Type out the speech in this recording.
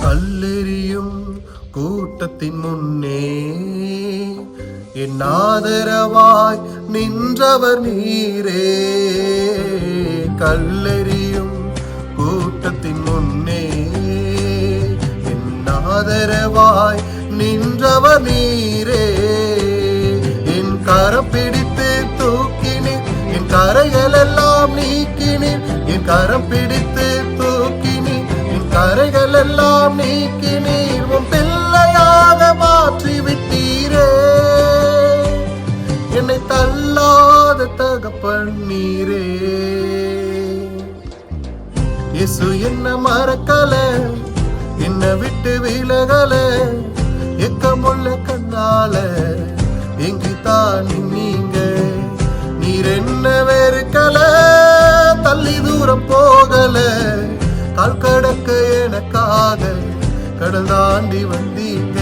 கல்லெறியும் கூட்டத்தின் முன்னே என் ஆதரவாய் நின்றவர் நீரே. கல்லெறியும் கூட்டத்தின் முன்னே என் ஆதரவாய் நின்றவர் நீரே. என் கரம் பிடித்து தூக்கினீர், என் கரைகள் எல்லாம் நீக்கினீர். என் கரம் பிடித்து தூக்கினீர், என் கரைகள் எல்லாம் நீக்கினீர். உன் பிள்ளையாக மாற்றி விட்டீரே. என்னை தள்ளாத தகப்பன் நீரே. இயேசு என்ன மறக்கல, என்னை விட்டு விலகல. எக்கமுள்ள கண்ணால எங்கித்தான் நீங்க. நீர் என்ன வெறுக்கல, தள்ளி தூரம் போகல. கால் கடக்க எனக்காக கடல் தாண்டி வந்தீங்க.